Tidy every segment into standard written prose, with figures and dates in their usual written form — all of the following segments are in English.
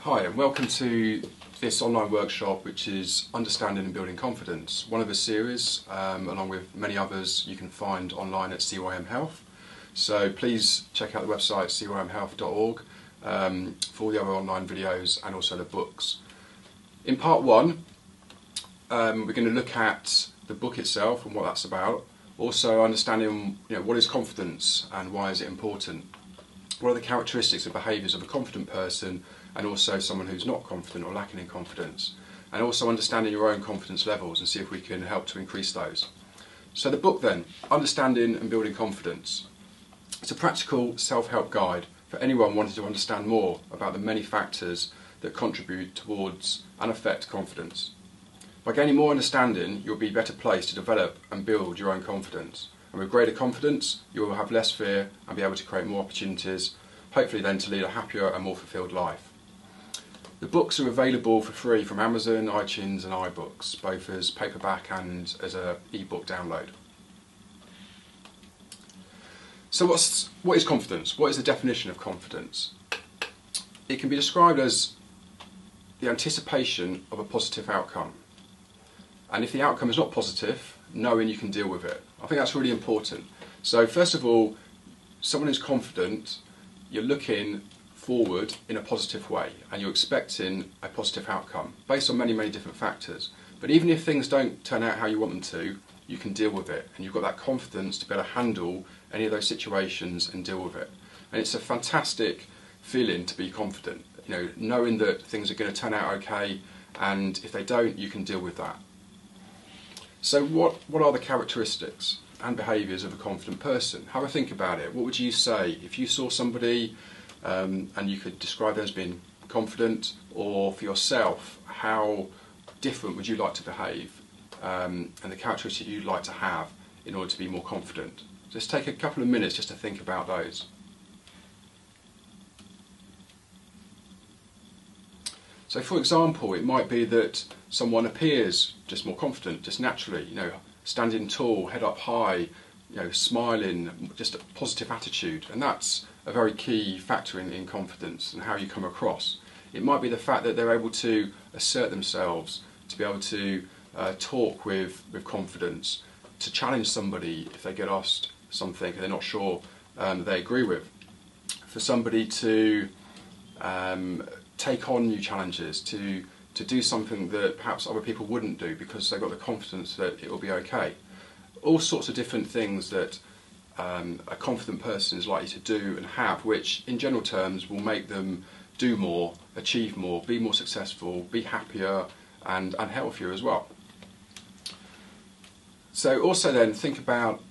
Hi and welcome to this online workshop which is Understanding and Building Confidence, one of a series along with many others you can find online at CYM Health. So please check out the website cymhealth.org for all the other online videos and also the books. In part one we're going to look at the book itself and what that's about, also understanding what is confidence and why is it important. What are the characteristics and behaviours of a confident person and also someone who's not confident or lacking in confidence, and also understanding your own confidence levels and see if we can help to increase those. So the book then, Understanding and Building Confidence. It's a practical self-help guide for anyone wanting to understand more about the many factors that contribute towards and affect confidence. By gaining more understanding, you'll be better placed to develop and build your own confidence. And with greater confidence, you will have less fear and be able to create more opportunities, hopefully then to lead a happier and more fulfilled life. The books are available for free from Amazon, iTunes and iBooks, both as paperback and as an ebook download. So what is confidence? What is the definition of confidence? It can be described as the anticipation of a positive outcome. And if the outcome is not positive, knowing you can deal with it. I think that's really important. So first of all, someone who's confident, you're looking forward in a positive way and you're expecting a positive outcome based on many different factors. But even if things don't turn out how you want them to, you can deal with it and you've got that confidence to be able to handle any of those situations and deal with it. And it's a fantastic feeling to be confident, knowing that things are going to turn out okay, and if they don't, you can deal with that. So what are the characteristics and behaviours of a confident person? Have a think about it. What would you say if you saw somebody and you could describe them as being confident, or for yourself, how different would you like to behave and the characteristics you'd like to have in order to be more confident? Just take a couple of minutes just to think about those. So for example, it might be that someone appears just more confident, just naturally, standing tall, head up high, smiling, just a positive attitude, and that's a very key factor in confidence and how you come across. It might be the fact that they're able to assert themselves, to be able to talk with confidence, to challenge somebody if they get asked something they're not sure they agree with, for somebody to take on new challenges, to do something that perhaps other people wouldn't do because they've got the confidence that it will be okay. All sorts of different things that a confident person is likely to do and have, which in general terms will make them do more, achieve more, be more successful, be happier and healthier as well. So also then think about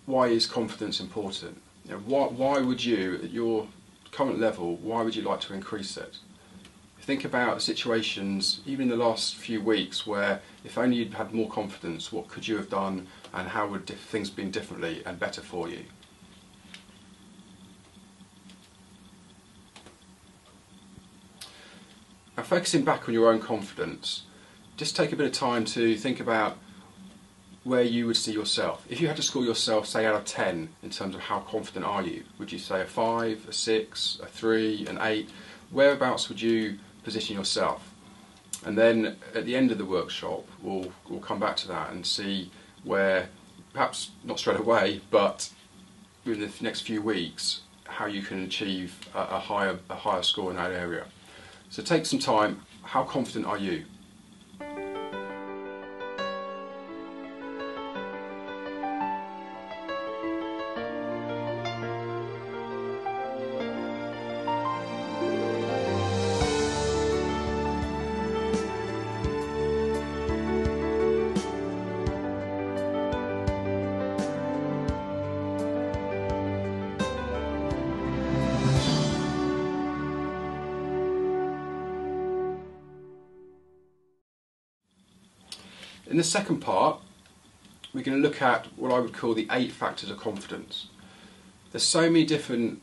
why is confidence important? Why would you, at your current level, why would you like to increase it? Think about situations, even in the last few weeks, where if only you'd had more confidence, what could you have done and how would things have been differently and better for you? Now, focusing back on your own confidence, just take a bit of time to think about where you would see yourself. If you had to score yourself, say, out of 10 in terms of how confident are you, would you say a 5, a 6, a 3, an 8? Whereabouts would you position yourself? And then at the end of the workshop we'll come back to that and see where, perhaps not straight away, but in the next few weeks, how you can achieve a higher score in that area. So take some time. How confident are you? In the second part, we're going to look at what I would call the 8 factors of confidence. There's so many different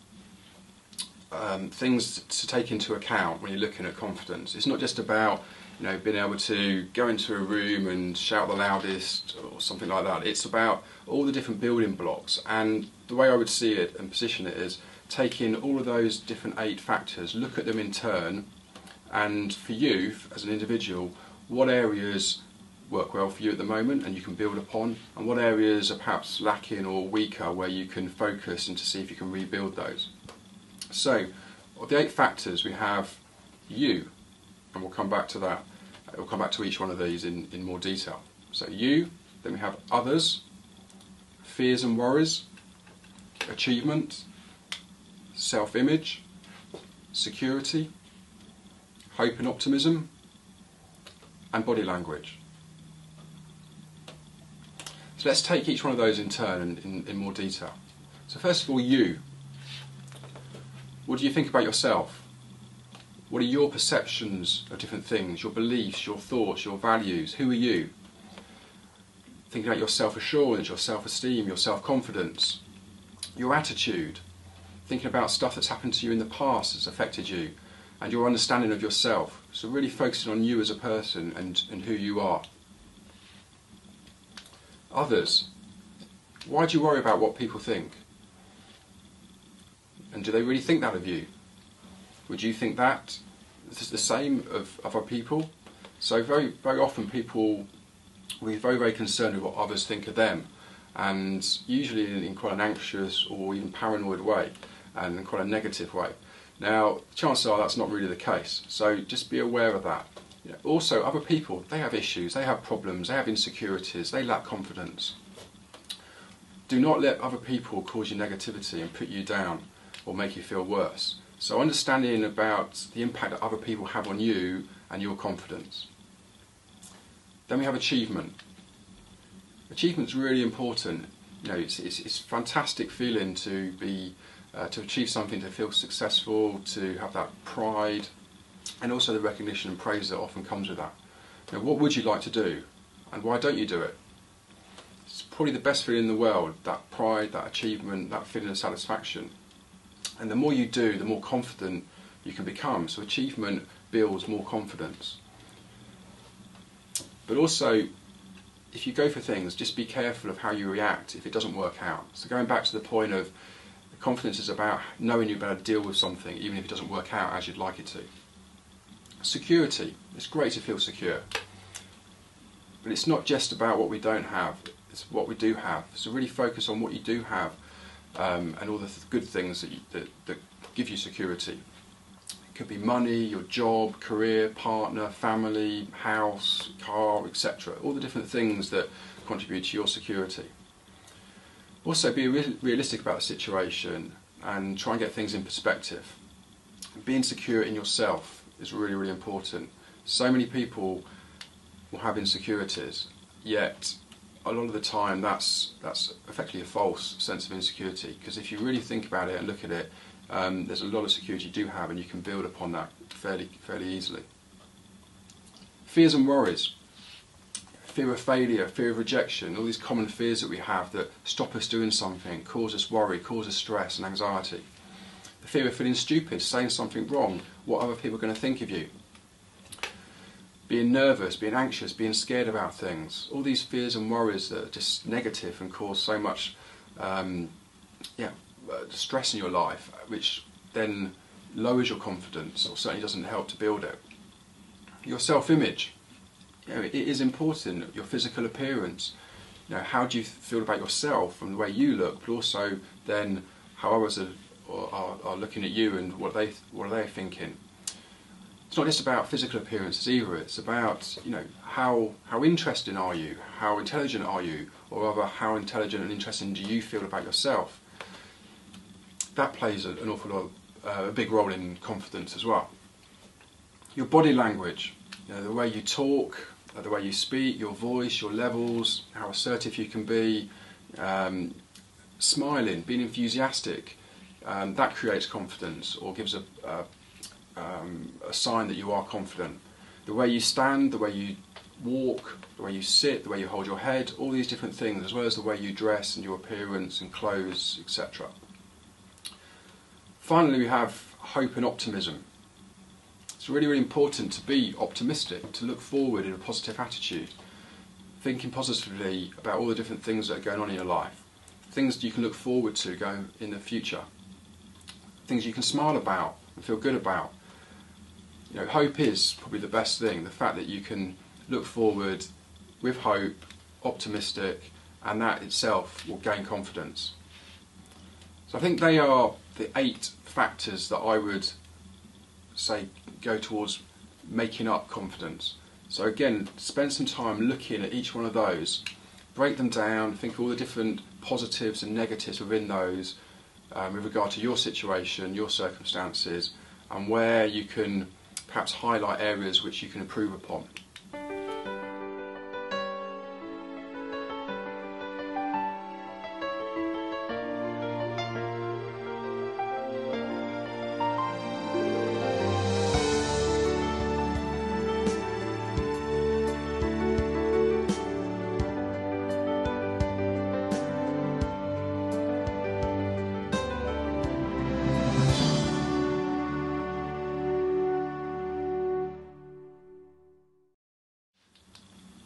things to take into account when you're looking at confidence. It's not just about being able to go into a room and shout the loudest or something like that. It's about all the different building blocks, and the way I would see it and position it is take in all of those different 8 factors, look at them in turn, and for you as an individual, what areas work well for you at the moment and you can build upon, and what areas are perhaps lacking or weaker where you can focus and to see if you can rebuild those. So, of the 8 factors, we have you, and we'll come back to that. We'll come back to each one of these in more detail. So you, then we have others, fears and worries, achievement, self-image, security, hope and optimism, and body language. So let's take each one of those in turn in more detail. So first of all, you. What do you think about yourself? What are your perceptions of different things, your beliefs, your thoughts, your values? Who are you? Thinking about your self-assurance, your self-esteem, your self-confidence, your attitude, thinking about stuff that's happened to you in the past that's affected you, and your understanding of yourself. So really focusing on you as a person and who you are. Others. Why do you worry about what people think? And do they really think that of you? Would you think that? This is the same of other people. So very, very often people will be very, very concerned with what others think of them, and usually in quite an anxious or even paranoid way, and in quite a negative way. Now, chances are that's not really the case, so just be aware of that. Also, other people, they have issues, they have problems, they have insecurities, they lack confidence. Do not let other people cause you negativity and put you down or make you feel worse. So understanding about the impact that other people have on you and your confidence. Then we have achievement. Achievement's really important. It's a fantastic feeling to be to achieve something, to feel successful, to have that pride, and also the recognition and praise that often comes with that. What would you like to do, and why don't you do it? It's probably the best feeling in the world, that pride, that achievement, that feeling of satisfaction. And the more you do, the more confident you can become. So achievement builds more confidence. But also, if you go for things, just be careful of how you react if it doesn't work out. So going back to the point of confidence is about knowing you're about to deal with something, even if it doesn't work out as you'd like it to. Security. It's great to feel secure. But it's not just about what we don't have, it's what we do have. So really focus on what you do have, and all the good things that give you security. It could be money, your job, career, partner, family, house, car, etc. All the different things that contribute to your security. Also be realistic about the situation and try and get things in perspective. Being secure in yourself is really, really important. So many people will have insecurities, yet a lot of the time that's effectively a false sense of insecurity, because if you really think about it and look at it, there's a lot of security you do have, and you can build upon that fairly easily. Fears and worries. Fear of failure, fear of rejection, all these common fears that we have that stop us doing something, cause us worry, cause us stress and anxiety. The fear of feeling stupid, saying something wrong, what other people are going to think of you. Being nervous, being anxious, being scared about things. All these fears and worries that are just negative and cause so much stress in your life, which then lowers your confidence or certainly doesn't help to build it. Your self-image. It is important, your physical appearance. How do you feel about yourself and the way you look, but also then how others are looking at you and what are they thinking. It's not just about physical appearances either, it's about how interesting are you, how intelligent are you, or rather how intelligent and interesting do you feel about yourself. That plays an awful lot, a big role in confidence as well. Your body language, the way you talk, the way you speak, your voice, your levels, how assertive you can be, smiling, being enthusiastic, that creates confidence or gives a sign that you are confident. The way you stand, the way you walk, the way you sit, the way you hold your head, all these different things, as well as the way you dress and your appearance and clothes, etc. Finally, we have hope and optimism. It's really, really important to be optimistic, to look forward in a positive attitude, thinking positively about all the different things that are going on in your life, things that you can look forward to going in the future. things you can smile about and feel good about. You know, hope is probably the best thing, the fact that you can look forward with hope, optimistic, and that itself will gain confidence. So I think they are the 8 factors that I would say go towards making up confidence. So again, spend some time looking at each one of those, break them down, think of all the different positives and negatives within those with regard to your situation, your circumstances, and where you can perhaps highlight areas which you can improve upon.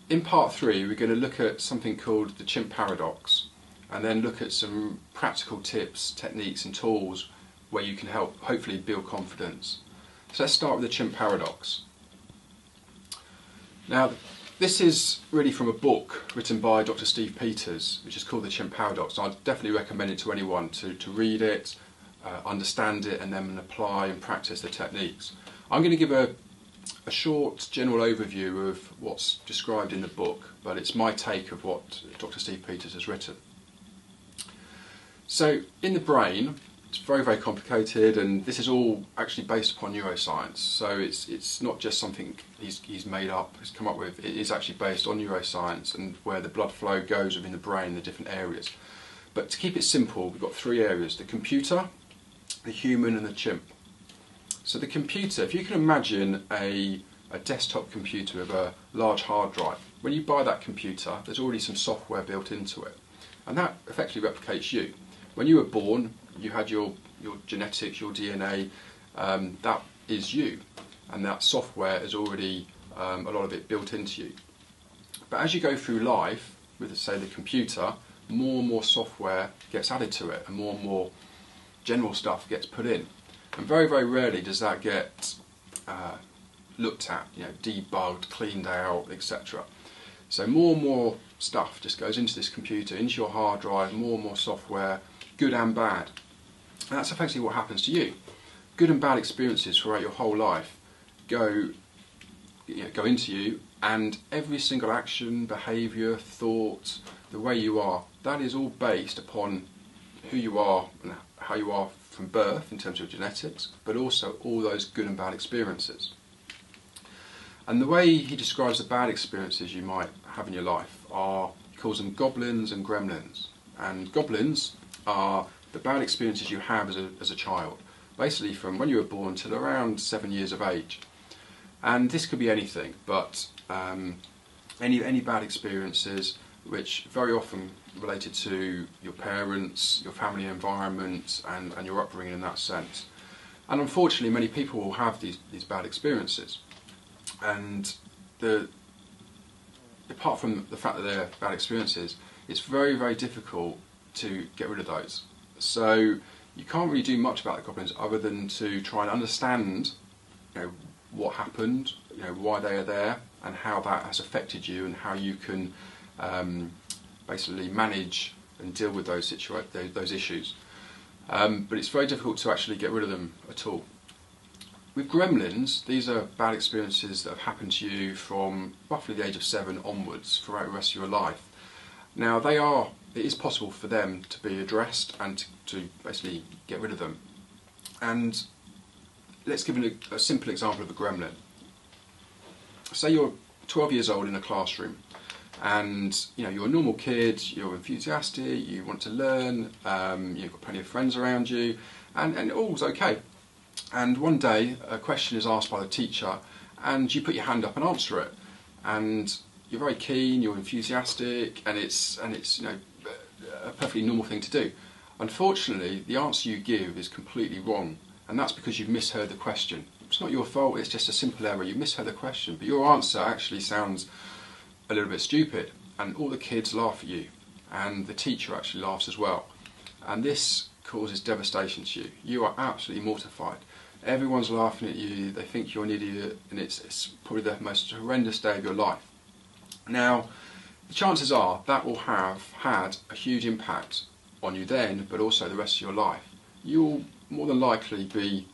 In part 3, we're going to look at something called the chimp paradox, and then look at some practical tips, techniques and tools where you can help hopefully build confidence. So let's start with the chimp paradox. Now, this is really from a book written by Dr. Steve Peters, which is called the chimp paradox. I'd definitely recommend it to anyone to read it, understand it, and then apply and practice the techniques. I'm going to give a short general overview of what's described in the book, but it's my take of what Dr. Steve Peters has written. So in the brain, it's very, very complicated, and this is all actually based upon neuroscience. So it's not just something he's made up, he's come up with. It is actually based on neuroscience and where the blood flow goes within the brain, the different areas. But to keep it simple, we've got 3 areas: the computer, the human, and the chimp. So the computer, if you can imagine a desktop computer with a large hard drive, when you buy that computer, there's already some software built into it, and that effectively replicates you. When you were born, you had your genetics, your DNA, that is you, and that software is already a lot of it built into you. But as you go through life with, say, the computer, more and more software gets added to it, and more general stuff gets put in. And very, very rarely does that get looked at, debugged, cleaned out, etc. So more and more stuff just goes into this computer, into your hard drive, more and more software, good and bad. And that's effectively what happens to you. Good and bad experiences throughout your whole life go into you, and every single action, behaviour, thought, the way you are, that is all based upon who you are and how you are from birth in terms of genetics, but also all those good and bad experiences. And the way he describes the bad experiences you might have in your life are, he calls them goblins and gremlins. And goblins are the bad experiences you have as a child, basically from when you were born till around 7 years of age. And this could be anything, but any bad experiences which very often related to your parents, your family environment, and your upbringing in that sense. And unfortunately, many people will have these bad experiences. And apart from the fact that they're bad experiences, it's very, very difficult to get rid of those. So you can't really do much about the goblins other than to try and understand, what happened, why they are there, and how that has affected you, and how you can basically manage and deal with those issues. But it's very difficult to actually get rid of them at all. With gremlins, these are bad experiences that have happened to you from roughly the age of 7 onwards throughout the rest of your life. Now it is possible for them to be addressed and to basically get rid of them. And let's give a simple example of a gremlin. Say you're 12 years old in a classroom, and you're a normal kid, you're enthusiastic, you want to learn, you've got plenty of friends around you, and all's okay. And one day a question is asked by the teacher, and you put your hand up and answer it, and you're very keen, you're enthusiastic, and it's a perfectly normal thing to do. Unfortunately, the answer you give is completely wrong, and that's because you've misheard the question. It's not your fault, it's just a simple error. You misheard the question, but your answer actually sounds a little bit stupid, and all the kids laugh at you, and the teacher actually laughs as well. And this causes devastation to you. You are absolutely mortified. Everyone's laughing at you, they think you're an idiot, and it's probably the most horrendous day of your life. Now, the chances are that will have had a huge impact on you then, but also the rest of your life. You'll more than likely be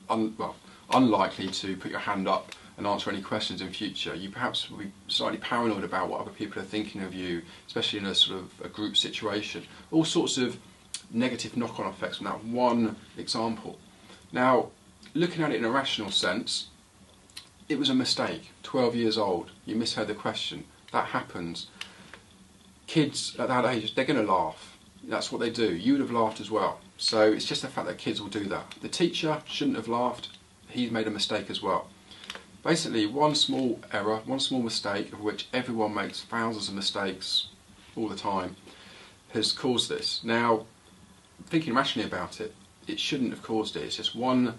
unlikely to put your hand up and answer any questions in future. You perhaps will be slightly paranoid about what other people are thinking of you, especially in a sort of a group situation. All sorts of negative knock-on effects from that one example. Now, looking at it in a rational sense, it was a mistake. 12 years old, you misheard the question. That happens. Kids at that age, they're going to laugh. That's what they do. You would have laughed as well. So it's just the fact that kids will do that. The teacher shouldn't have laughed. He made a mistake as well. Basically, one small error, one small mistake, of which everyone makes thousands of mistakes all the time, has caused this. Now, thinking rationally about it, it shouldn't have caused it. It's just one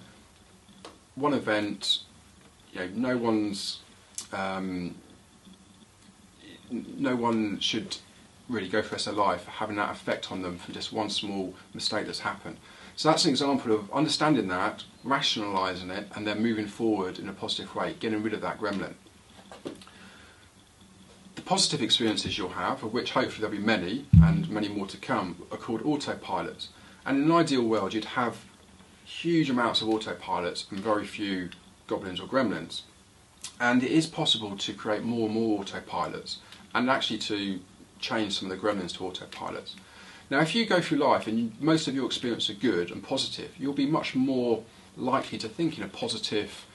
event. You know, no one should really go for the rest of their life having that effect on them from just one small mistake that's happened. So that's an example of understanding that, rationalising it, and then moving forward in a positive way, getting rid of that gremlin. The positive experiences you'll have, of which hopefully there'll be many, and many more to come, are called autopilots. And in an ideal world, you'd have huge amounts of autopilots and very few goblins or gremlins. And it is possible to create more and more autopilots, and actually to change some of the gremlins to autopilots. Now, if you go through life and most of your experiences are good and positive, you'll be much more likely to think in a positive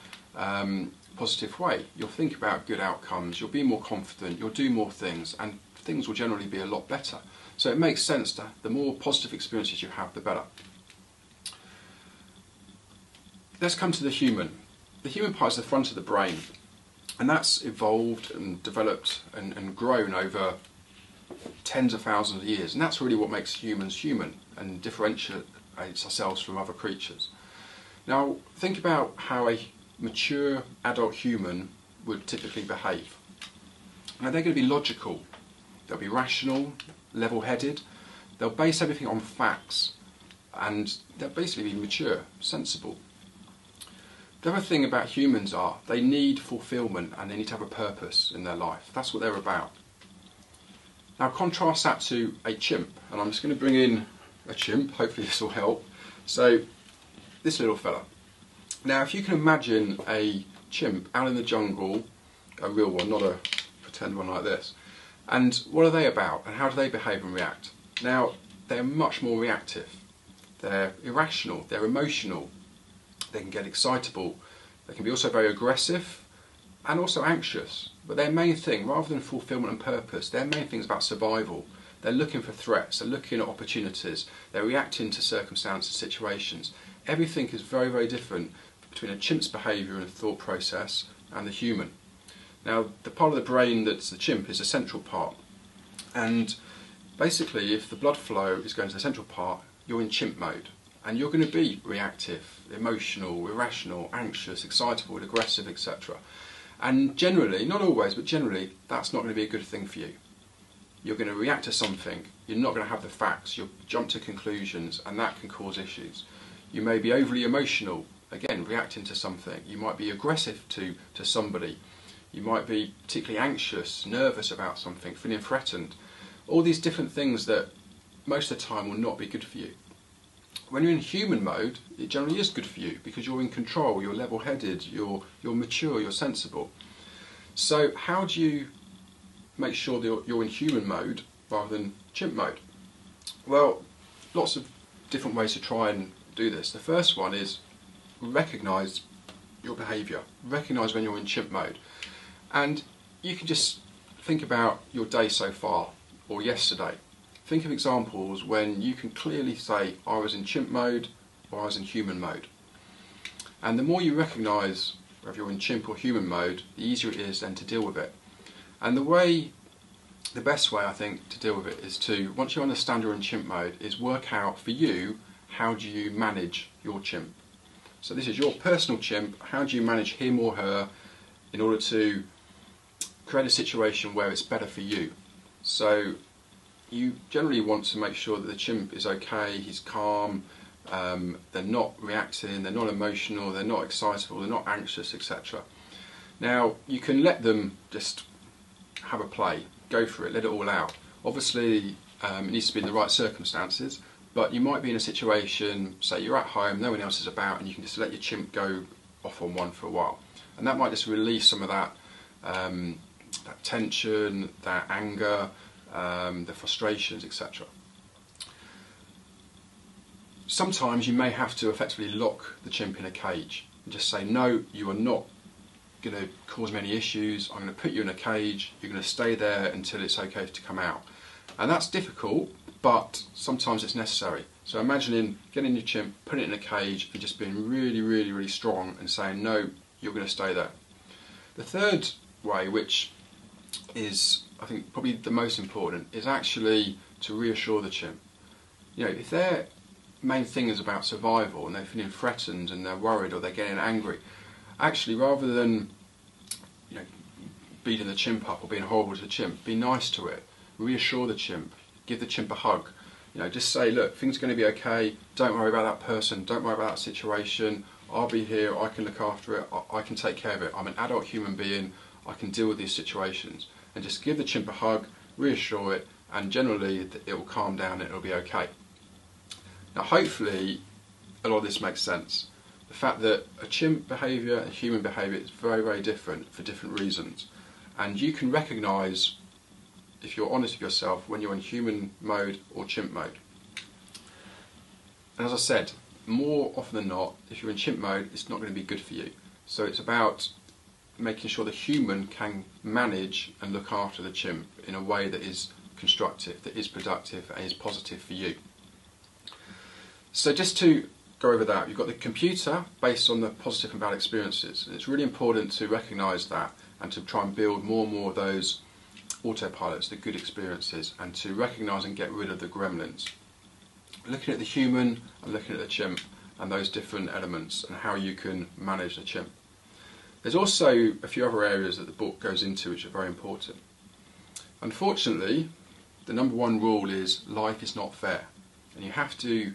way. You'll think about good outcomes, you'll be more confident, you'll do more things, and things will generally be a lot better. So it makes sense that the more positive experiences you have, the better. Let's come to the human. The human part is the front of the brain, and that's evolved and developed and grown over tens of thousands of years, and that's really what makes humans human and differentiates ourselves from other creatures. Now, think about how a mature adult human would typically behave. Now, they're going to be logical, they'll be rational, level-headed, they'll base everything on facts, and they'll basically be mature, sensible. The other thing about humans are they need fulfillment and they need to have a purpose in their life. That's what they're about. Now contrast that to a chimp, and I'm just going to bring in a chimp, hopefully this will help. So, this little fella. Now if you can imagine a chimp out in the jungle, a real one, not a pretend one like this, and what are they about and how do they behave and react? Now, they're much more reactive. They're irrational, they're emotional, they can get excitable, they can be also very aggressive and also anxious. But their main thing, rather than fulfillment and purpose, their main thing is about survival. They're looking for threats, they're looking at opportunities, they're reacting to circumstances, situations. Everything is very, very different between a chimp's behaviour and thought process and the human. Now, the part of the brain that's the chimp is the central part. And basically, if the blood flow is going to the central part, you're in chimp mode. And you're going to be reactive, emotional, irrational, anxious, excitable, aggressive, etc. And generally, not always, but generally, that's not going to be a good thing for you. You're going to react to something, you're not going to have the facts, you'll jump to conclusions, and that can cause issues. You may be overly emotional, again, reacting to something. You might be aggressive to somebody. You might be particularly anxious, nervous about something, feeling threatened. All these different things that most of the time will not be good for you. When you're in human mode, it generally is good for you because you're in control, you're level-headed, you're mature, you're sensible. So how do you make sure that you're in human mode rather than chimp mode? Well, lots of different ways to try and do this. The first one is recognise your behaviour, recognise when you're in chimp mode. And you can just think about your day so far, or yesterday. Think of examples when you can clearly say, I was in chimp mode or I was in human mode. And the more you recognise whether you're in chimp or human mode, the easier it is then to deal with it. And the best way I think to deal with it is to, once you understand you're in chimp mode, is work out for you, how do you manage your chimp. So this is your personal chimp, how do you manage him or her in order to create a situation where it's better for you. So you generally want to make sure that the chimp is okay, he's calm, they're not reacting, they're not emotional, they're not excitable, they're not anxious, etc. Now, you can let them just have a play, go for it, let it all out. Obviously, it needs to be in the right circumstances, but you might be in a situation, say you're at home, no one else is about, and you can just let your chimp go off on one for a while. And that might just release some of that, that tension, that anger, the frustrations, etc. Sometimes you may have to effectively lock the chimp in a cage and just say, no, you are not going to cause me any issues, I'm going to put you in a cage, you're going to stay there until it's okay to come out. And that's difficult, but sometimes it's necessary. So imagining getting your chimp, putting it in a cage and just being really, really, really strong and saying, no, you're going to stay there. The third way, which is, I think, probably the most important, is actually to reassure the chimp. You know, if their main thing is about survival and they're feeling threatened and they're worried or they're getting angry, actually, rather than, you know, beating the chimp up or being horrible to the chimp, be nice to it, reassure the chimp, give the chimp a hug. You know, just say, look, things are going to be okay, don't worry about that person, don't worry about that situation, I'll be here, I can look after it, I can take care of it, I'm an adult human being, I can deal with these situations. And just give the chimp a hug, reassure it, and generally it will calm down and it'll be okay. Now hopefully a lot of this makes sense. The fact that a chimp behaviour and human behaviour is very, very different for different reasons. And you can recognise, if you're honest with yourself, when you're in human mode or chimp mode. And as I said, more often than not, if you're in chimp mode, it's not going to be good for you. So it's about making sure the human can manage and look after the chimp in a way that is constructive, that is productive and is positive for you. So just to go over that, you've got the computer based on the positive and bad experiences. And it's really important to recognise that and to try and build more and more of those autopilots, the good experiences, and to recognise and get rid of the gremlins. Looking at the human and looking at the chimp and those different elements and how you can manage the chimp. There's also a few other areas that the book goes into which are very important. Unfortunately, the number one rule is life is not fair, and you have to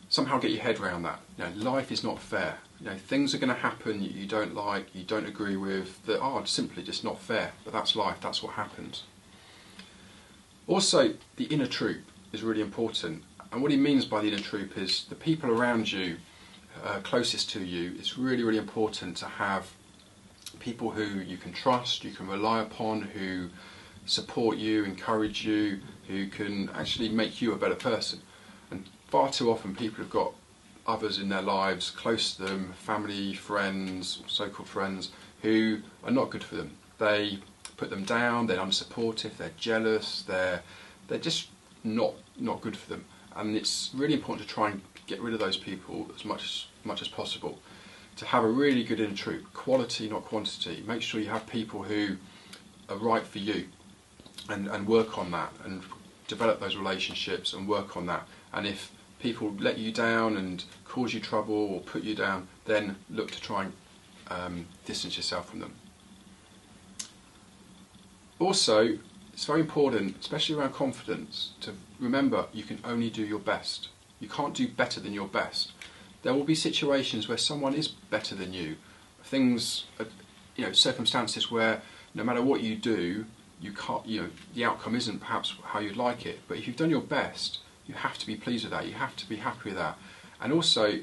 somehow get your head around that. You know, life is not fair. You know, things are going to happen you don't like, you don't agree with, that are simply just not fair. But that's life, that's what happens. Also, the inner troop is really important. And what he means by the inner troop is the people around you, closest to you. It's really, really important to have people who you can trust, you can rely upon, who support you, encourage you, who can actually make you a better person. And far too often people have got others in their lives, close to them, family, friends, so-called friends, who are not good for them. They put them down, they're unsupportive, they're jealous, they're just not good for them. And it's really important to try and get rid of those people as much as possible. To have a really good inner troop, quality not quantity. Make sure you have people who are right for you and work on that and develop those relationships and work on that. And if people let you down and cause you trouble or put you down, then look to try and distance yourself from them. Also, it's very important, especially around confidence, to remember you can only do your best. You can't do better than your best. There will be situations where someone is better than you. Things, circumstances where no matter what you do, you can't, the outcome isn't perhaps how you'd like it. But if you've done your best, you have to be pleased with that. You have to be happy with that, and also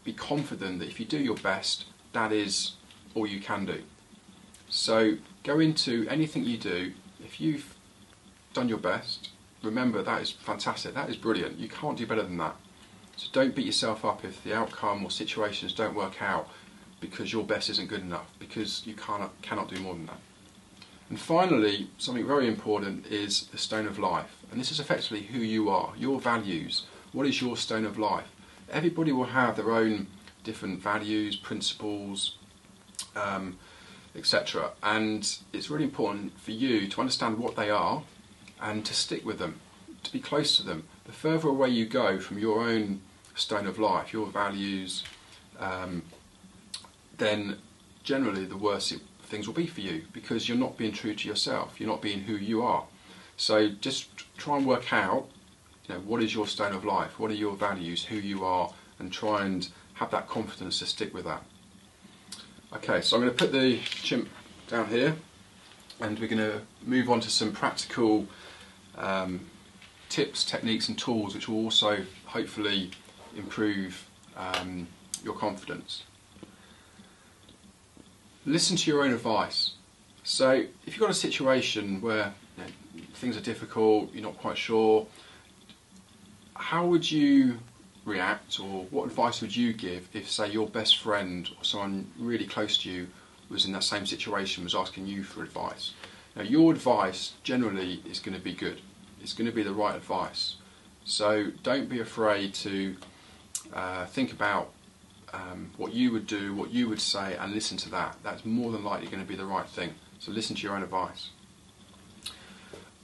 be confident that if you do your best, that is all you can do. So go into anything you do. If you've done your best, remember that is fantastic. That is brilliant. You can't do better than that. So don't beat yourself up if the outcome or situations don't work out because your best isn't good enough, because you cannot do more than that. And finally, something very important is the stone of life. And this is effectively who you are, your values. What is your stone of life? Everybody will have their own different values, principles, etc. And it's really important for you to understand what they are and to stick with them, to be close to them. The further away you go from your own stone of life, your values, then generally the worse things will be for you, because you're not being true to yourself, you're not being who you are. So just try and work out, what is your stone of life, what are your values, who you are, and try and have that confidence to stick with that. Okay, so I'm going to put the chimp down here, and we're going to move on to some practical tips, techniques and tools which will also hopefully improve your confidence. Listen to your own advice. So if you've got a situation where things are difficult, you're not quite sure, how would you react, or what advice would you give if, say, your best friend or someone really close to you was in that same situation, was asking you for advice? Now, your advice generally is going to be good. It's going to be the right advice. So don't be afraid to think about what you would do, what you would say, and listen to that. That's more than likely going to be the right thing. So listen to your own advice.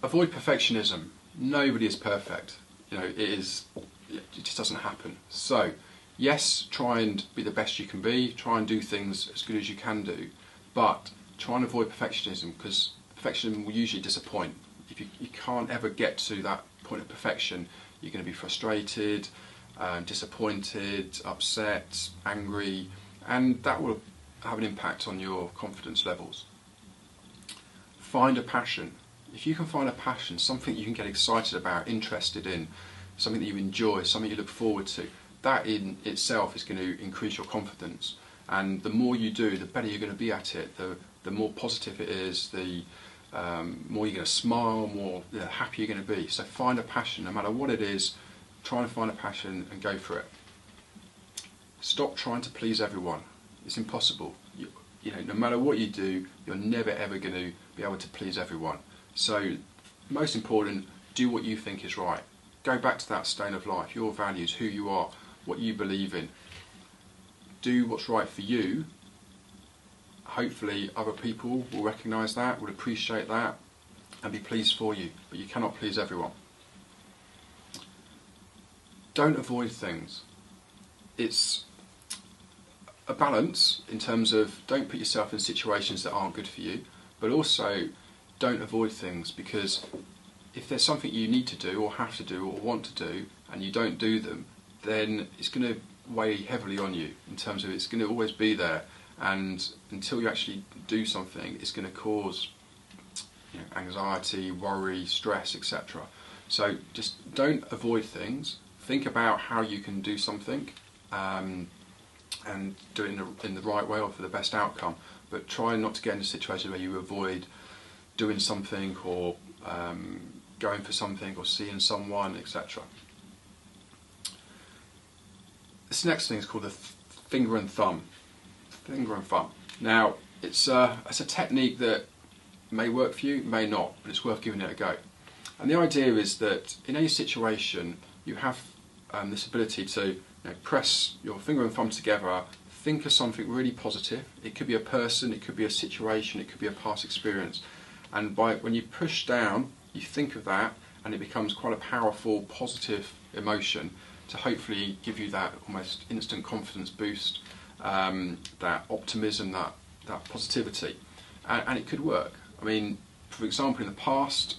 Avoid perfectionism. Nobody is perfect. It just doesn't happen. So yes, try and be the best you can be. Try and do things as good as you can do, but try and avoid perfectionism, because perfectionism will usually disappoint. If you can't ever get to that point of perfection, you're going to be frustrated, disappointed, upset, angry, and that will have an impact on your confidence levels. Find a passion. If you can find a passion, something you can get excited about, interested in, something that you enjoy, something you look forward to, that in itself is going to increase your confidence. And the more you do, the better you're going to be at it, the more positive it is, the more you're going to smile, more happy you're going to be. So find a passion, no matter what it is. Try and find a passion and go for it. Stop trying to please everyone. It's impossible. No matter what you do, you're never ever going to be able to please everyone. So most important, do what you think is right. Go back to that stone of life, your values, who you are, what you believe in. Do what's right for you. Hopefully other people will recognise that, will appreciate that, and be pleased for you. But you cannot please everyone. Don't avoid things. It's a balance in terms of don't put yourself in situations that aren't good for you, but also don't avoid things, because if there's something you need to do or have to do or want to do and you don't do them, then it's going to weigh heavily on you, in terms of it's going to always be there, and until you actually do something, it's going to cause anxiety, worry, stress, etc. So just don't avoid things. Think about how you can do something and do it in the right way or for the best outcome, but try not to get in a situation where you avoid doing something or going for something or seeing someone, etc. This next thing is called the finger and thumb. Finger and thumb. Now, it's a technique that may work for you, may not, but it's worth giving it a go. And the idea is that in any situation, you have this ability to press your finger and thumb together, think of something really positive. It could be a person, it could be a situation, it could be a past experience. And when you push down, you think of that, and it becomes quite a powerful, positive emotion to hopefully give you that almost instant confidence boost, that optimism, that positivity. And it could work. I mean, for example, in the past,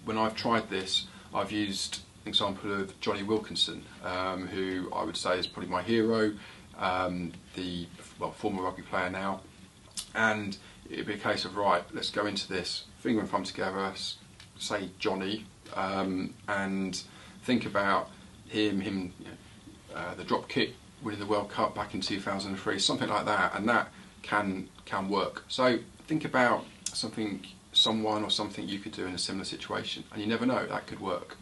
when I've tried this, I've used an example of Johnny Wilkinson, who I would say is probably my hero, former rugby player now. And it'd be a case of, right, let's go into this, finger and thumb together, say Johnny, and think about him, the drop kick winning the World Cup back in 2003, something like that, and that can work. So think about someone or something you could do in a similar situation, and you never know, that could work.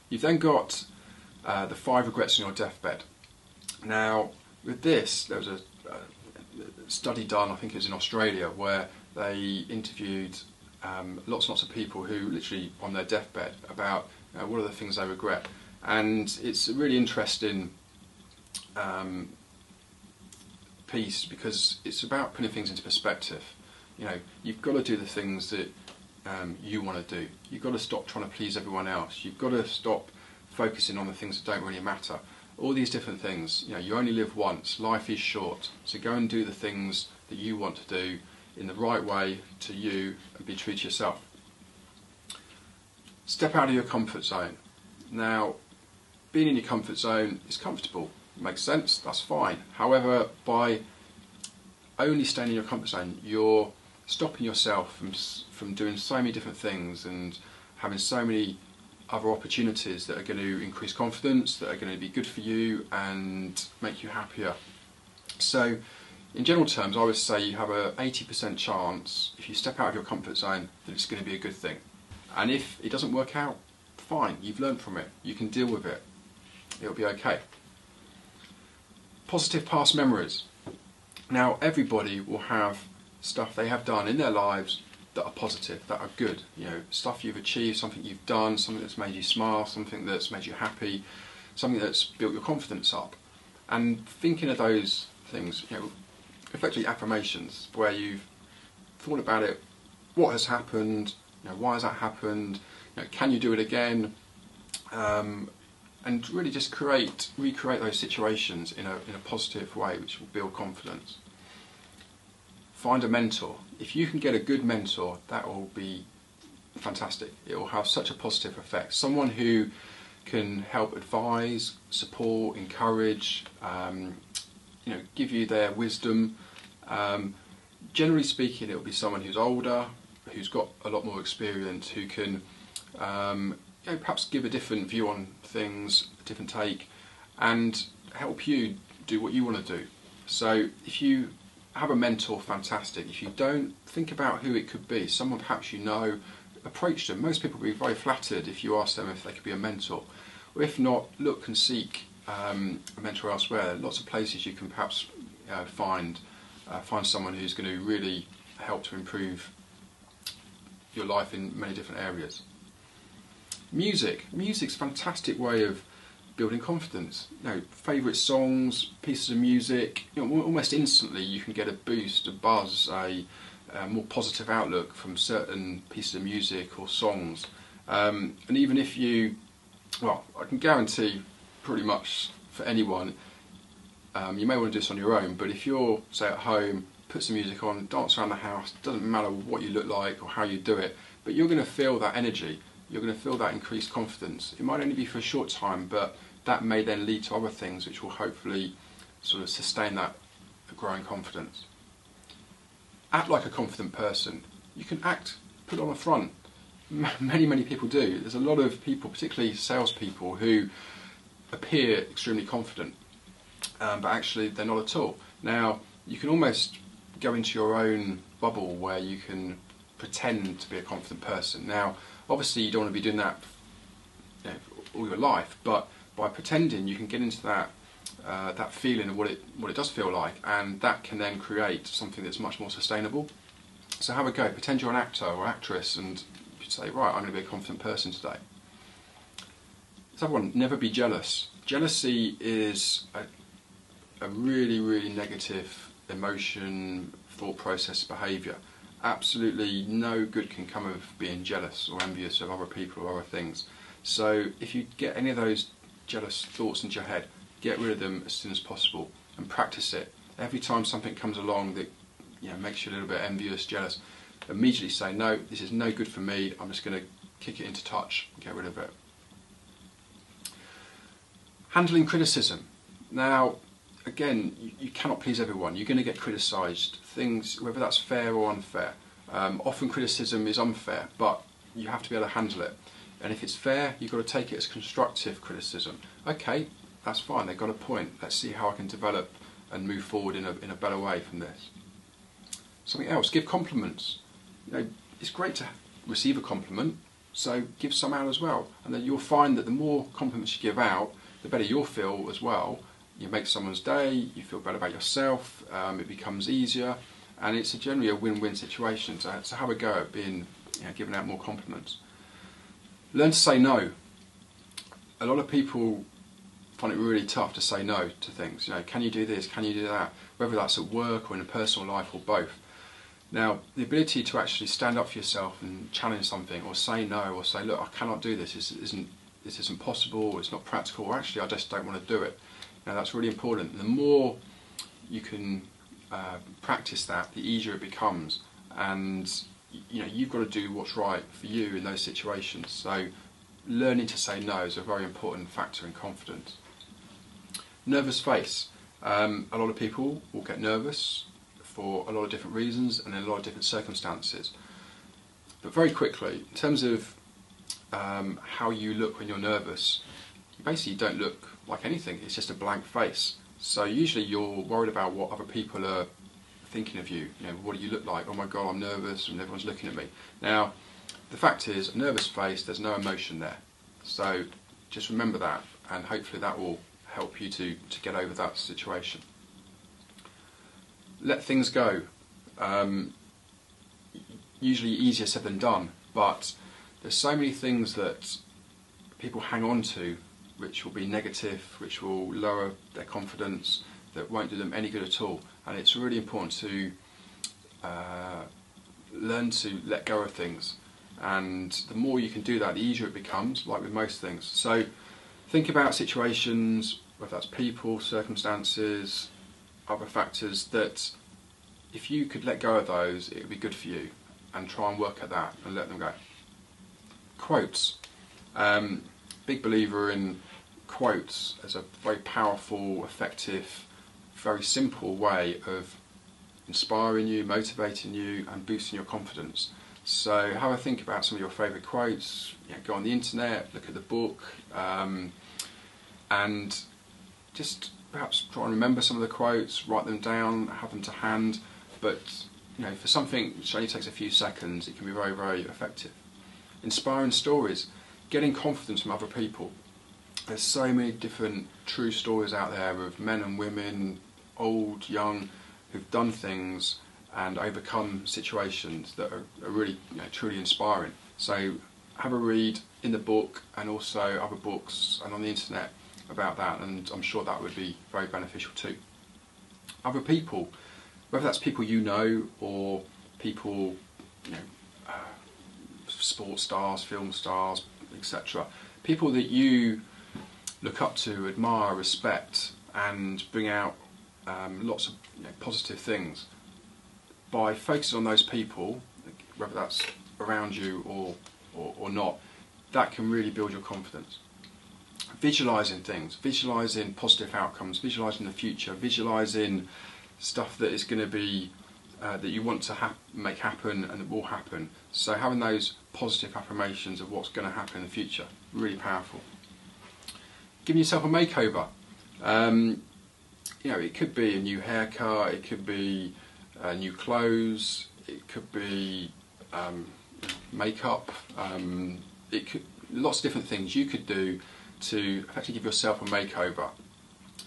You've then got the 5 regrets on your deathbed. Now, with this, there was a study done, I think it was in Australia, where they interviewed lots and lots of people who literally on their deathbed about what are the things they regret. And it's a really interesting piece, because it's about putting things into perspective. You've got to do the things that you want to do. You've got to stop trying to please everyone else. You've got to stop focusing on the things that don't really matter. All these different things. You only live once. Life is short. So go and do the things that you want to do in the right way to you, and be true to yourself. Step out of your comfort zone. Now, being in your comfort zone is comfortable, makes sense, that's fine. However, by only staying in your comfort zone, you're stopping yourself from doing so many different things and having so many other opportunities that are going to increase confidence, that are going to be good for you and make you happier. So, in general terms, I would say you have a 80% chance, if you step out of your comfort zone, that it's going to be a good thing. And if it doesn't work out, fine, you've learned from it, you can deal with it, it'll be okay. Positive past memories. Now, everybody will have stuff they have done in their lives that are positive, that are good. You know, stuff you've achieved, something you've done, something that's made you smile, something that's made you happy, something that's built your confidence up. And thinking of those things, you know, effectively affirmations, where you've thought about it, what has happened, you know, why has that happened, you know, can you do it again, and really just recreate those situations in a positive way, which will build confidence. Find a mentor. If you can get a good mentor, that will be fantastic. It will have such a positive effect. Someone who can help advise, support, encourage, you know, give you their wisdom. Generally speaking, it will be someone who's older, who's got a lot more experience, who can you know, perhaps give a different view on things, a different take, and help you do what you want to do. So if you have a mentor, fantastic. If you don't, think about who it could be. Someone perhaps you know, approach them. Most people will be very flattered if you ask them if they could be a mentor. Or if not, look and seek a mentor elsewhere. Lots of places you can perhaps find someone who's going to really help to improve your life in many different areas. Music's a fantastic way of building confidence. You know, favourite songs, pieces of music, you know, almost instantly you can get a boost, a buzz, a more positive outlook from certain pieces of music or songs. And even if you, well, I can guarantee pretty much for anyone, you may want to do this on your own, but if you're, say, at home, put some music on, dance around the house, it doesn't matter what you look like or how you do it, but you're going to feel that energy. You're going to feel that increased confidence. It might only be for a short time, but that may then lead to other things which will hopefully sort of sustain that growing confidence. Act like a confident person. You can act, put on a front. Many people do. There's a lot of people, particularly salespeople, who appear extremely confident, but actually they're not at all. Now, you can almost go into your own bubble where you can pretend to be a confident person. Now, obviously you don't want to be doing that, you know, all your life, but by pretending you can get into that that feeling of what it does feel like, and that can then create something that's much more sustainable. So have a go, pretend you're an actor or actress and you say, right, I'm going to be a confident person today. So everyone, never be jealous. Jealousy is a really negative emotion, thought process, behaviour. Absolutely no good can come of being jealous or envious of other people or other things. So if you get any of those jealous thoughts into your head, get rid of them as soon as possible and practice it. Every time something comes along that, you know, makes you a little bit envious, jealous, immediately say, no, this is no good for me, I'm just going to kick it into touch and get rid of it. Handling criticism. Now, again, you cannot please everyone. You're going to get criticised. Things, whether that's fair or unfair. Often criticism is unfair, but you have to be able to handle it. And if it's fair, you've got to take it as constructive criticism. Okay, that's fine, they've got a point. Let's see how I can develop and move forward in a better way from this. Something else, give compliments. You know, it's great to receive a compliment, so give some out as well. And then you'll find that the more compliments you give out, the better you'll feel as well. You make someone's day, you feel better about yourself, it becomes easier, and it's generally a win-win situation. So have a go at being, you know, giving out more compliments. Learn to say no. A lot of people find it really tough to say no to things. You know, can you do this? Can you do that? Whether that's at work or in a personal life or both. Now, the ability to actually stand up for yourself and challenge something, or say no, or say, look, I cannot do this. This isn't possible. It's not practical. Or actually, I just don't want to do it. Now, that's really important. The more you can practice that, the easier it becomes, and you've got to do what's right for you in those situations. So learning to say no is a very important factor in confidence. Nervous face. A lot of people will get nervous for a lot of different reasons and in a lot of different circumstances. But very quickly, in terms of how you look when you're nervous, you basically don't look like anything. It's just a blank face. So usually you're worried about what other people are thinking of you. What do you look like? Oh my God, I'm nervous and everyone's looking at me. Now, the fact is, a nervous face, there's no emotion there. So just remember that, and hopefully that will help you to get over that situation. Let things go. Usually easier said than done, but there's so many things that people hang on to which will be negative, which will lower their confidence, that won't do them any good at all. And it's really important to learn to let go of things. And the more you can do that, the easier it becomes, like with most things. So think about situations, whether that's people, circumstances, other factors, that if you could let go of those, it would be good for you. And try and work at that and let them go. Quotes. Big believer in quotes as a very powerful, effective, very simple way of inspiring you, motivating you and boosting your confidence. So have a think about some of your favourite quotes, go on the internet, look at the book, and just perhaps try and remember some of the quotes, write them down, have them to hand, but for something which only takes a few seconds, it can be very, very effective. Inspiring stories, getting confidence from other people. There's so many different true stories out there of men and women, old, young, who've done things and overcome situations that are really truly inspiring. So have a read in the book and also other books and on the internet about that, and I'm sure that would be very beneficial too. Other people, whether that's people you know or people, sports stars, film stars, etc. People that you look up to, admire, respect, and bring out lots of positive things. By focusing on those people, whether that's around you or not, that can really build your confidence. Visualising things, visualising positive outcomes, visualising the future, visualising stuff that is going to be that you want to make happen and that will happen. So having those positive affirmations of what's going to happen in the future, really powerful. Giving yourself a makeover. It could be a new haircut, it could be new clothes, it could be makeup, it could lots of different things you could do to effectively give yourself a makeover.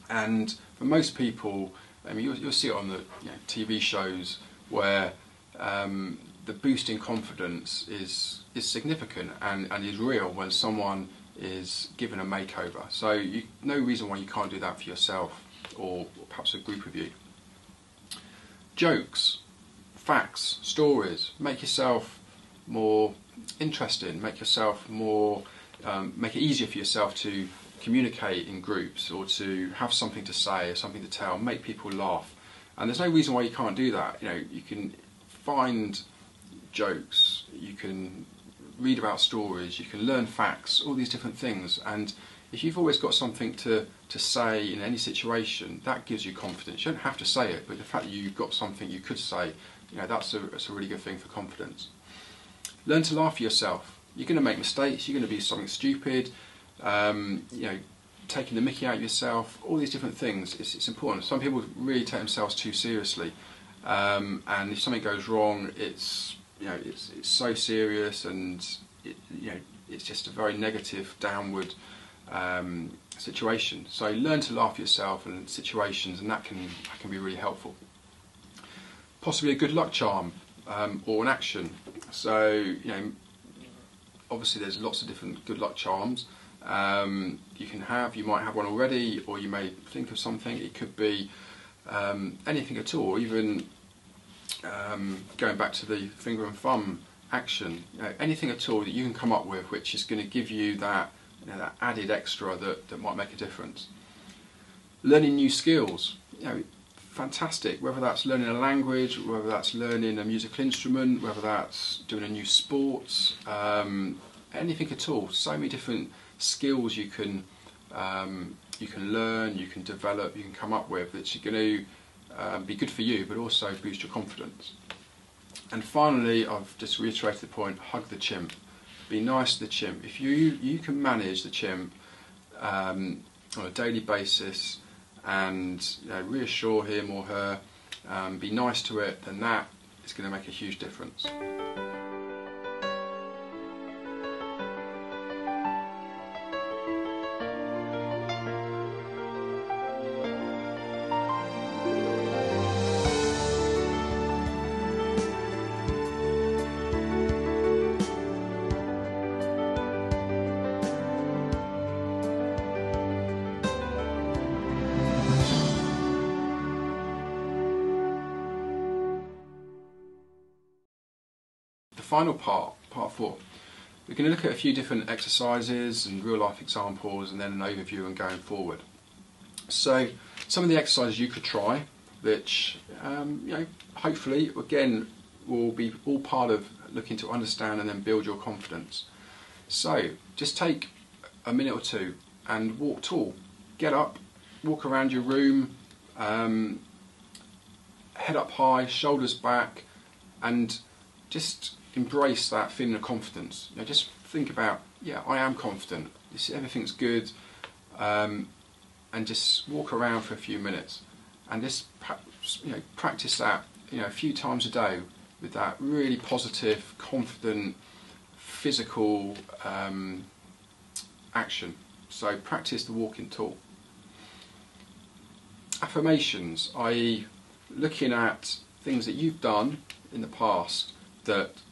And for most people, you'll see it on the TV shows where the boost in confidence is significant and is real when someone is given a makeover. So no reason why you can't do that for yourself or perhaps a group of you. Jokes, facts, stories. Make yourself more interesting. Make yourself more. Make it easier for yourself to communicate in groups or to have something to say or something to tell. Make people laugh. And there's no reason why you can't do that. You can find jokes. You can read about stories. You can learn facts. All these different things. And if you've always got something to say in any situation, that gives you confidence. You don't have to say it, but the fact that you've got something you could say, that's a really good thing for confidence. Learn to laugh at yourself. You're going to make mistakes. You're going to do something stupid. Taking the mickey out of yourself. All these different things. It's important. Some people really take themselves too seriously, and if something goes wrong, it's so serious, and it's just a very negative, downward situation. So learn to laugh at yourself in situations, and that can be really helpful. Possibly a good luck charm or an action. So obviously there's lots of different good luck charms you might have one already, or you may think of something. It could be anything at all, even going back to the finger and thumb action, anything at all that you can come up with which is going to give you that that added extra that might make a difference. Learning new skills, fantastic, whether that's learning a language, whether that's learning a musical instrument, whether that's doing a new sport, anything at all. So many different skills you can learn, you can develop, you can come up with that's going to be good for you, but also boost your confidence. And finally, I've just reiterated the point: hug the chimp. Be nice to the chimp. If you can manage the chimp on a daily basis, and reassure him or her, be nice to it, then that is going to make a huge difference. The final part 4, we're going to look at a few different exercises and real life examples, and then an overview and going forward. So some of the exercises you could try, which hopefully again will be all part of looking to understand and then build your confidence. So just take a minute or two and walk tall. Get up, walk around your room, head up high, shoulders back, and just embrace that feeling of confidence. Just think about, yeah, I am confident. Everything's good, and just walk around for a few minutes, and just practice that a few times a day with that really positive, confident, physical action. So practice the walking tall. Affirmations, i.e. looking at things that you've done in the past that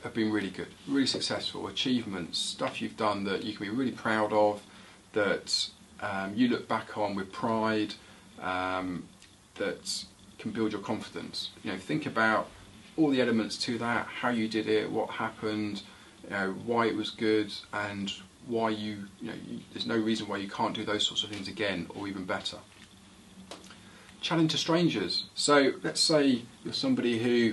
have been really good, really successful, achievements, stuff you've done that you can be really proud of, that you look back on with pride, that can build your confidence. Think about all the elements to that, how you did it, what happened, why it was good, and why there's no reason why you can't do those sorts of things again, or even better. Challenge to strangers. So let's say you're somebody who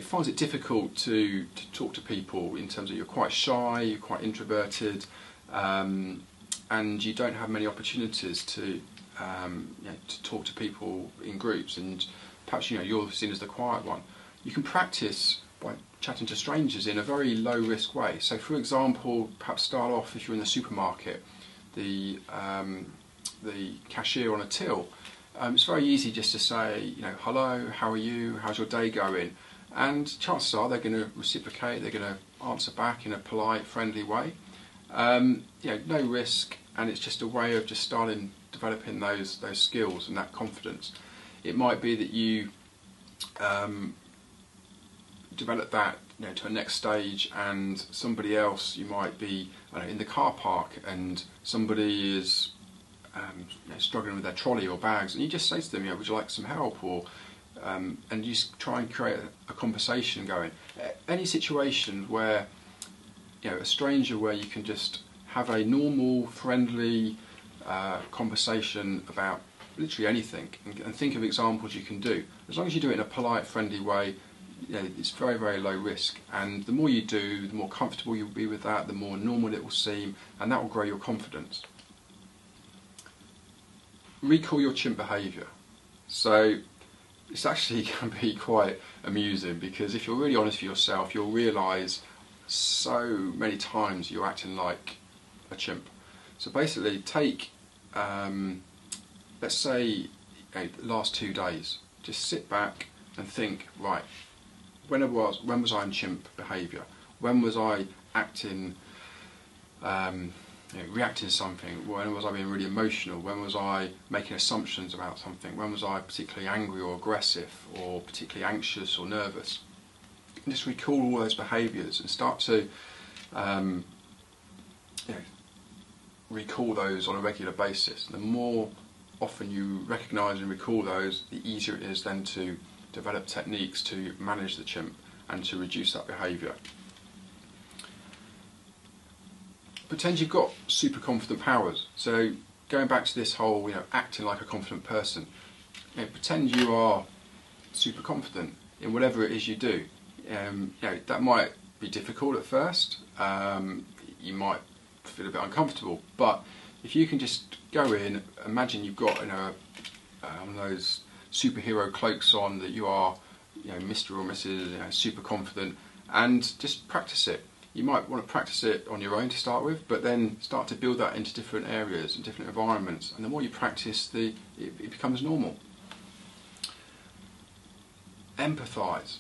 finds it difficult to talk to people, in terms of you're quite shy, you're quite introverted, and you don't have many opportunities to talk to people in groups, and perhaps you're seen as the quiet one. You can practice by chatting to strangers in a very low risk way. So for example, perhaps start off, if you're in the supermarket, the cashier on a till, it's very easy just to say, hello, how are you, how's your day going? And chances are they're going to reciprocate, they're going to answer back in a polite, friendly way. No risk, and it's just a way of just starting developing those skills and that confidence. It might be that you develop that to a next stage, and somebody else, you might be in the car park and somebody is struggling with their trolley or bags, and you just say to them, would you like some help, or and you try and create a conversation going. Any situation where a stranger, where you can just have a normal, friendly conversation about literally anything, and think of examples you can do. As long as you do it in a polite, friendly way, it's very, very low risk, and the more you do, the more comfortable you'll be with that, the more normal it will seem, and that will grow your confidence. Recall your chimp behaviour. So it's actually can be quite amusing, because if you're really honest with yourself, you'll realise so many times you're acting like a chimp. So basically take, let's say, the last 2 days, just sit back and think, right, when was I in chimp behaviour? When was I acting, reacting to something? When was I being really emotional? When was I making assumptions about something? When was I particularly angry or aggressive, or particularly anxious or nervous? And just recall all those behaviours and start to recall those on a regular basis. The more often you recognise and recall those, the easier it is then to develop techniques to manage the chimp and to reduce that behaviour. Pretend you've got super confident powers. So going back to this whole, acting like a confident person, pretend you are super confident in whatever it is you do. That might be difficult at first. You might feel a bit uncomfortable, but if you can just go in, imagine you've got one of those superhero cloaks on, that you are, Mr. or Mrs. Super confident, and just practice it. You might want to practice it on your own to start with, but then start to build that into different areas and different environments. And the more you practice, it becomes normal. Empathise.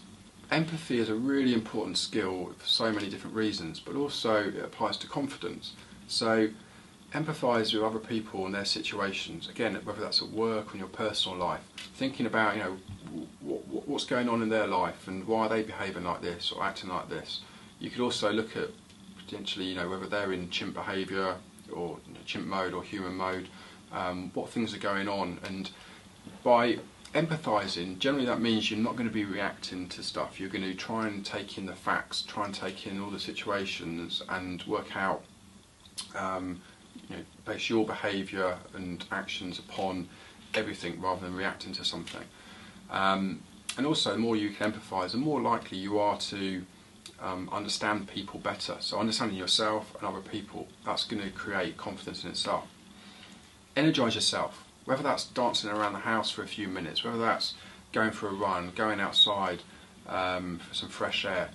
Empathy is a really important skill for so many different reasons, but also it applies to confidence. So empathise with other people and their situations. Again, whether that's at work or in your personal life, thinking about what's going on in their life and why are they behaving like this or acting like this. You could also look at potentially, whether they're in chimp behaviour or chimp mode or human mode, what things are going on. And by empathising, generally that means you're not going to be reacting to stuff. You're going to try and take in the facts, try and take in all the situations and work out, base your behaviour and actions upon everything rather than reacting to something. And also, the more you can empathise, the more likely you are to understand people better. So understanding yourself and other people, that's going to create confidence in itself. Energise yourself. Whether that's dancing around the house for a few minutes, whether that's going for a run, going outside for some fresh air,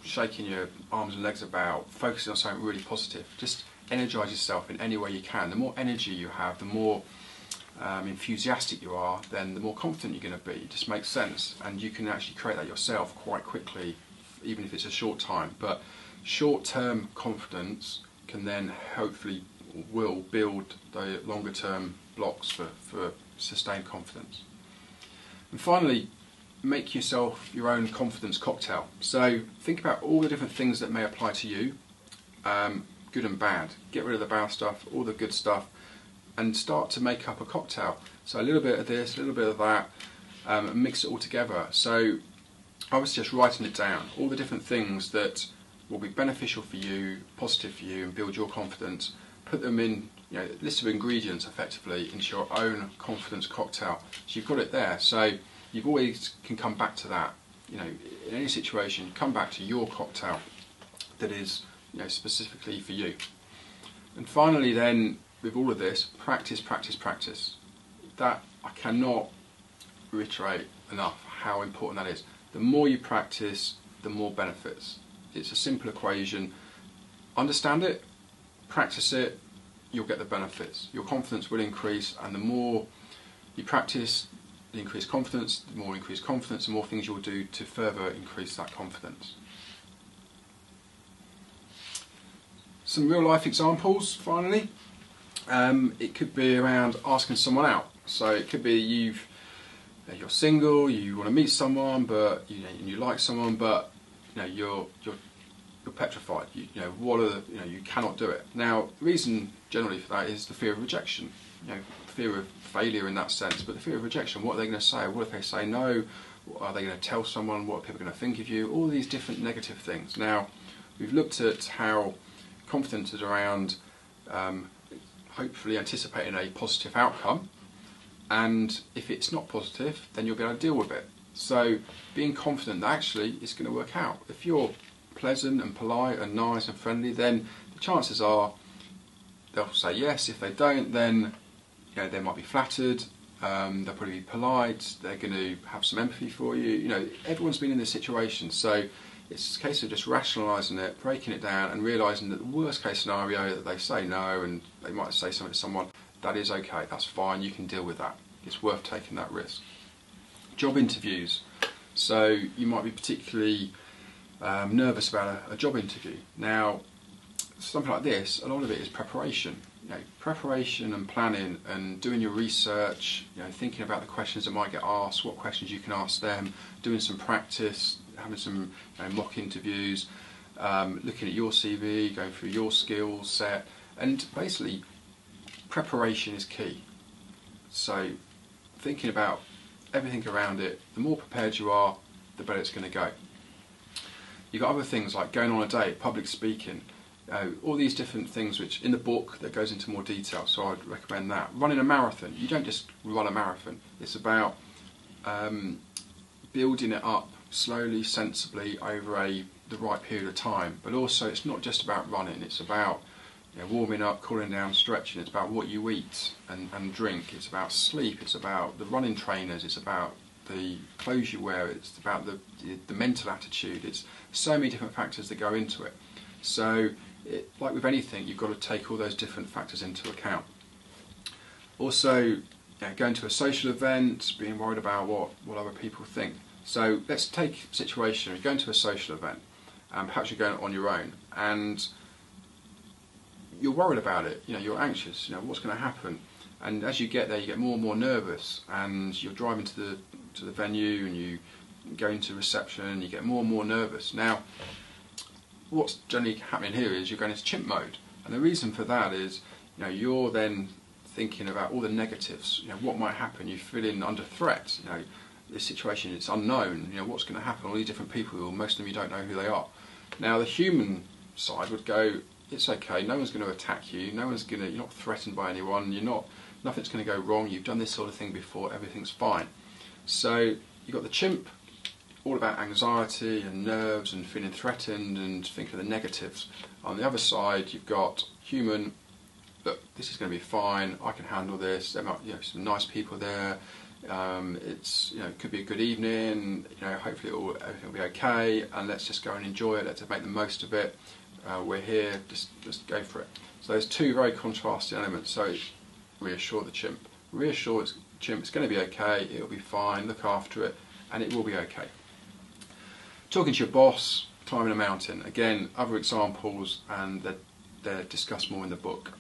shaking your arms and legs about, focusing on something really positive. Just energise yourself in any way you can. The more energy you have, the more enthusiastic you are, then the more confident you're going to be. It just makes sense, and you can actually create that yourself quite quickly, even if it's a short time. But short-term confidence can then hopefully will build the longer-term blocks for sustained confidence. And finally, make yourself your own confidence cocktail. So think about all the different things that may apply to you, good and bad. Get rid of the bad stuff, all the good stuff, and start to make up a cocktail. So a little bit of this, a little bit of that, and mix it all together. So I was just writing it down, all the different things that will be beneficial for you, positive for you, and build your confidence. Put them in, a list of ingredients effectively into your own confidence cocktail. So you've got it there. So you've always can come back to that. In any situation, you come back to your cocktail that is, specifically for you. And finally, then, with all of this, practice, practice, practice. That I cannot reiterate enough how important that is. The more you practice, the more benefits. It's a simple equation. Understand it, practice it, you'll get the benefits. Your confidence will increase, and the more you practice, the increased confidence, the more increased confidence, the more things you'll do to further increase that confidence. Some real life examples, finally. It could be around asking someone out. So it could be you're single, you want to meet someone, but you like someone, but you're petrified. You cannot do it. Now, the reason generally for that is the fear of rejection. Fear of failure in that sense, but the fear of rejection. What are they going to say? What if they say no? Are they going to tell someone? What are people going to think of you? All these different negative things. Now, we've looked at how confidence is around hopefully anticipating a positive outcome, and if it's not positive, then you'll be able to deal with it. So being confident that actually it's going to work out. If you're pleasant and polite and nice and friendly, then the chances are they'll say yes. If they don't, then they might be flattered, they'll probably be polite, they're going to have some empathy for you. Everyone's been in this situation, so it's a case of just rationalising it, breaking it down, and realising that the worst case scenario that they say no, and they might say something to someone, that is okay, that's fine, you can deal with that. It's worth taking that risk. Job interviews. So you might be particularly nervous about a job interview. Now, something like this, a lot of it is preparation. Preparation and planning and doing your research, thinking about the questions that might get asked, what questions you can ask them, doing some practice, having some mock interviews, looking at your CV, going through your skills set, and basically preparation is key. So thinking about everything around it, the more prepared you are, the better it's going to go. You've got other things like going on a date, public speaking. All these different things which in the book that goes into more detail, so I'd recommend that. Running a marathon, you don't just run a marathon, it's about building it up slowly, sensibly over the right period of time, but also it's not just about running, it's about warming up, cooling down, stretching, it's about what you eat and drink, it's about sleep, it's about the running trainers, it's about the clothes you wear, it's about the mental attitude, it's so many different factors that go into it. So like with anything, you've got to take all those different factors into account. Also, going to a social event, being worried about what other people think. So let's take a situation, you're going to a social event, and perhaps you're going on your own, and you're worried about it, you're anxious, what's going to happen. And as you get there, you get more and more nervous, and you're driving to the venue, and you go into reception, and you get more and more nervous. Now, what's generally happening here is you're going into chimp mode, and the reason for that is you're then thinking about all the negatives. What might happen? You're feeling under threat. This situation, it's unknown. What's going to happen? All these different people, most of them you don't know who they are. Now the human side would go, it's okay. No one's going to attack you. You're not threatened by anyone. Nothing's going to go wrong. You've done this sort of thing before. Everything's fine. So you've got the chimp, all about anxiety and nerves and feeling threatened and thinking of the negatives. On the other side, you've got human. Look, this is going to be fine. I can handle this. There might some nice people there. It could be a good evening. Hopefully everything will be okay. And let's just go and enjoy it. Let's make the most of it. We're here. Just go for it. So there's two very contrasting elements. So reassure the chimp. Reassure the chimp. It's going to be okay. It'll be fine. Look after it, and it will be okay. Talking to your boss, climbing a mountain. Again, other examples, and they're discussed more in the book.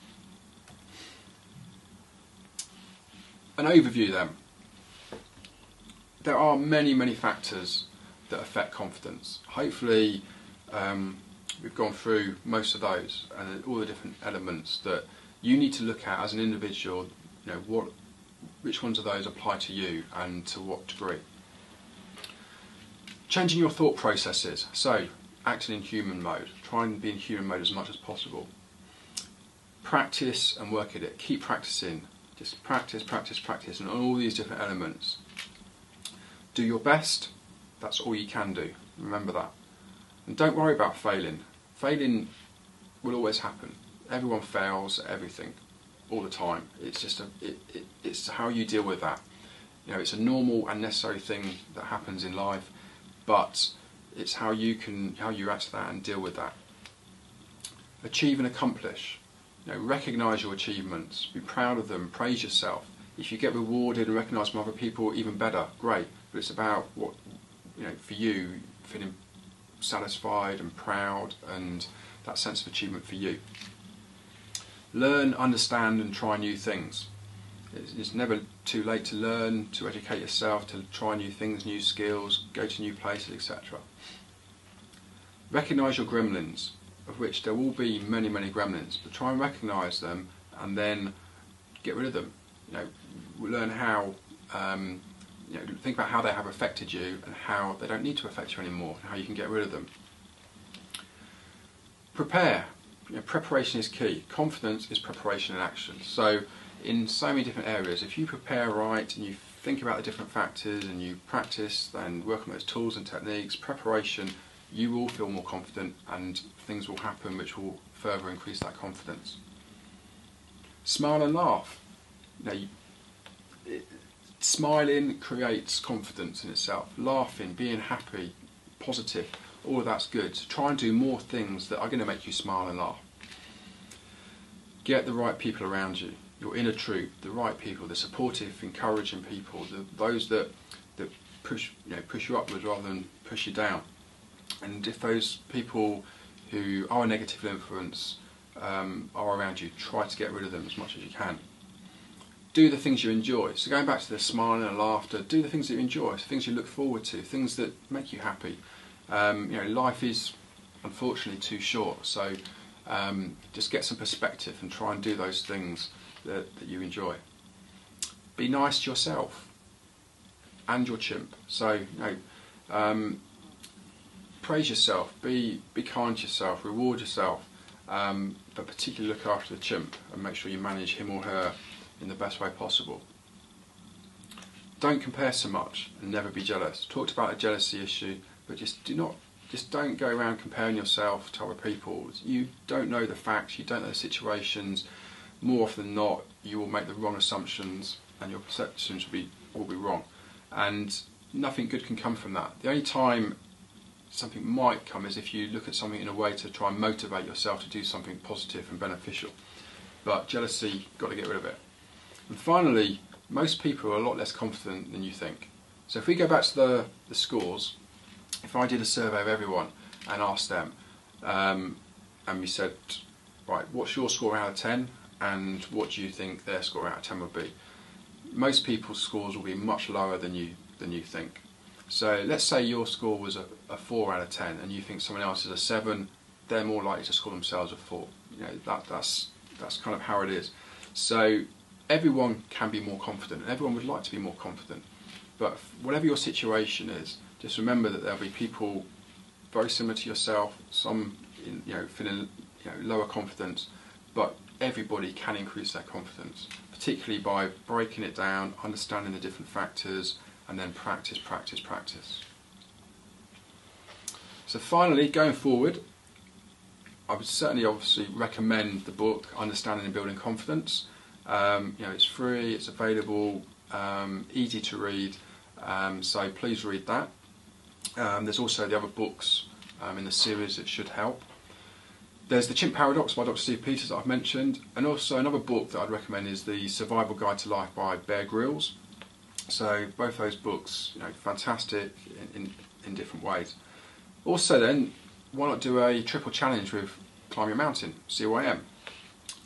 An overview then. There are many, many factors that affect confidence. Hopefully we've gone through most of those and all the different elements that you need to look at as an individual, which ones of those apply to you and to what degree. Changing your thought processes, so acting in human mode, try and be in human mode as much as possible. Practice and work at it, keep practicing, just practice, practice, practice, and all these different elements. Do your best, that's all you can do, remember that. And don't worry about failing. Failing will always happen. Everyone fails at everything, all the time. It's just it's how you deal with that. It's a normal and necessary thing that happens in life, but it's how you react to that and deal with that. Achieve and accomplish. Recognise your achievements, be proud of them, praise yourself. If you get rewarded and recognised from other people, even better, great. But it's about what, for you, feeling satisfied and proud and that sense of achievement for you. Learn, understand and try new things. It's never too late to learn, to educate yourself, to try new things, new skills, go to new places, etc. Recognise your gremlins, of which there will be many, many gremlins, but try and recognise them and then get rid of them. Learn how, think about how they have affected you and how they don't need to affect you anymore, and how you can get rid of them. Prepare. Preparation is key. Confidence is preparation and action. So in so many different areas, if you prepare right and you think about the different factors and you practice and work on those tools and techniques, preparation, you will feel more confident and things will happen which will further increase that confidence. Smile and laugh. Smiling creates confidence in itself. Laughing, being happy, positive, all of that's good. So try and do more things that are going to make you smile and laugh. Get the right people around you, your inner troop, the right people, the supportive, encouraging people, those that push you upwards rather than push you down. And if those people who are a negative influence are around you, try to get rid of them as much as you can. Do the things you enjoy. So going back to the smiling and laughter, do the things that you enjoy, things you look forward to, things that make you happy. Life is unfortunately too short, so just get some perspective and try and do those things that you enjoy. Be nice to yourself and your chimp. So praise yourself, be kind to yourself, reward yourself, but particularly look after the chimp and make sure you manage him or her in the best way possible. Don't compare so much and never be jealous. Talked about a jealousy issue, but just don't go around comparing yourself to other people. You don't know the facts, you don't know the situations. More often than not, you will make the wrong assumptions and your perceptions will be wrong. And nothing good can come from that. The only time something might come is if you look at something in a way to try and motivate yourself to do something positive and beneficial. But jealousy, got to get rid of it. And finally, most people are a lot less confident than you think. So if we go back to the scores, if I did a survey of everyone and asked them, and we said, right, what's your score out of 10 and what do you think their score out of 10 would be? Most people's scores will be much lower than you think. So let's say your score was a 4 out of 10 and you think someone else is a 7, they're more likely to score themselves a 4. You know, that's kind of how it is. So everyone can be more confident, and everyone would like to be more confident. But whatever your situation is, just remember that there'll be people very similar to yourself, some feeling lower confidence, but everybody can increase their confidence, particularly by breaking it down, understanding the different factors, and then practice. So finally, going forward, I would certainly obviously recommend the book Understanding and Building Confidence. It's free, it's available, easy to read, so please read that. There's also the other books in the series that should help. There's The Chimp Paradox by Dr. Steve Peters that I've mentioned, and also another book that I'd recommend is The Survival Guide to Life by Bear Grylls. So both those books, fantastic in different ways. Also then, why not do a triple challenge with Climbing a Mountain, CYM?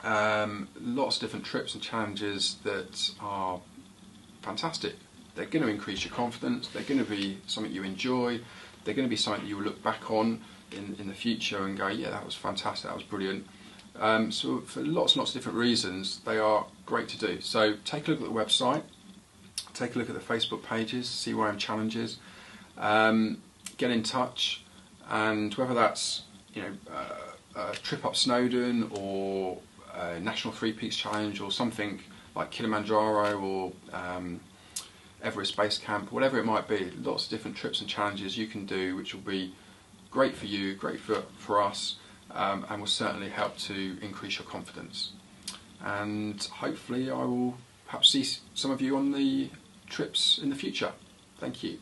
Lots of different trips and challenges that are fantastic. They're going to increase your confidence, they're going to be something you enjoy, they're going to be something you will look back on in the future and go, yeah, that was fantastic, that was brilliant. So for lots and lots of different reasons, they are great to do. So take a look at the website, take a look at the Facebook pages, CYM challenges, get in touch, and whether that's a trip up Snowdon or a National Three Peaks Challenge or something like Kilimanjaro or Everest Base Camp, whatever it might be, lots of different trips and challenges you can do which will be great for you, great for us, and will certainly help to increase your confidence. And hopefully I will perhaps see some of you on the trips in the future. Thank you.